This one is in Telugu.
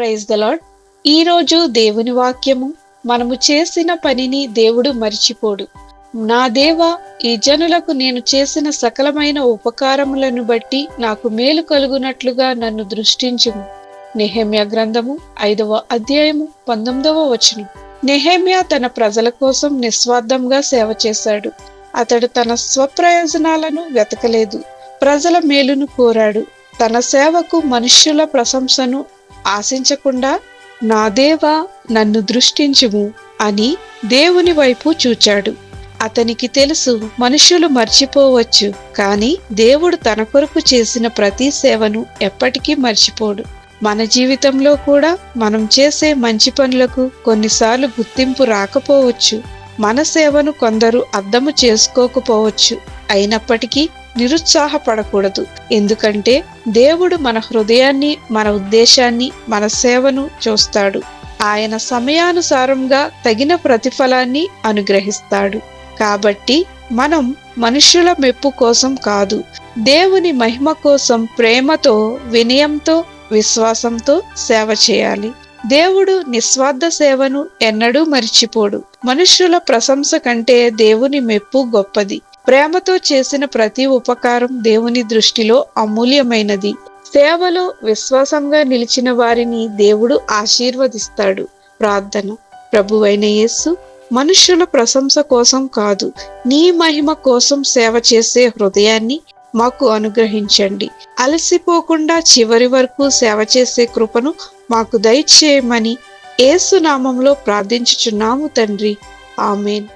Praise the lord. ఈరోజు దేవుని వాక్యము, మనము చేసిన పనిని దేవుడు మరిచిపోడు. నా దేవా, ఈ జనులకు నేను చేసిన సకలమైన ఉపకారములను బట్టి నాకు మేలు కలుగునట్లుగా నన్ను దృష్టించుము. నెహెమ్యా గ్రంథము 5వ అధ్యాయము 19వ వచనం. నెహెమ్యా తన ప్రజల కోసం నిస్వార్థంగా సేవ చేశాడు. అతడు తన స్వప్రయోజనాలను వెతకలేదు, ప్రజల మేలును కోరాడు. తన సేవకు మనుష్యుల ప్రశంసను ఆశించకుండా, నా దేవా నన్ను దృష్టించుము అని దేవుని వైపు చూచాడు. అతనికి తెలుసు, మనుషులు మర్చిపోవచ్చు, కానీ దేవుడు తన కొరకు చేసిన ప్రతి సేవను ఎప్పటికీ మర్చిపోడు. మన జీవితంలో కూడా మనం చేసే మంచి పనులకు కొన్నిసార్లు గుర్తింపు రాకపోవచ్చు. మన సేవను కొందరు అర్థము చేసుకోకపోవచ్చు. అయినప్పటికీ నిరుత్సాహపడకూడదు. ఎందుకంటే దేవుడు మన హృదయాన్ని, మన ఉద్దేశాన్ని, మన సేవను చూస్తాడు. ఆయన సమయానుసారంగా తగిన ప్రతిఫలాన్ని అనుగ్రహిస్తాడు. కాబట్టి మనం మనుష్యుల మెప్పు కోసం కాదు, దేవుని మహిమ కోసం ప్రేమతో, వినయంతో, విశ్వాసంతో సేవ చేయాలి. దేవుడు నిస్వార్థ సేవను ఎన్నడూ మరిచిపోడు. మనుష్యుల ప్రశంస కంటే దేవుని మెప్పు గొప్పది. ప్రేమతో చేసిన ప్రతి ఉపకారం దేవుని దృష్టిలో అమూల్యమైనది. సేవలో విశ్వాసంగా నిలిచిన వారిని దేవుడు ఆశీర్వదిస్తాడు. ప్రార్థన. ప్రభువైన యేసు, మనుష్యుల ప్రశంస కోసం కాదు, నీ మహిమ కోసం సేవ చేసే హృదయాన్ని మాకు అనుగ్రహించండి. అలసిపోకుండా చివరి వరకు సేవ చేసే కృపను మాకు దయచేయమని యేసు నామములో ప్రార్థించుచున్నాము తండ్రి. ఆమేన్.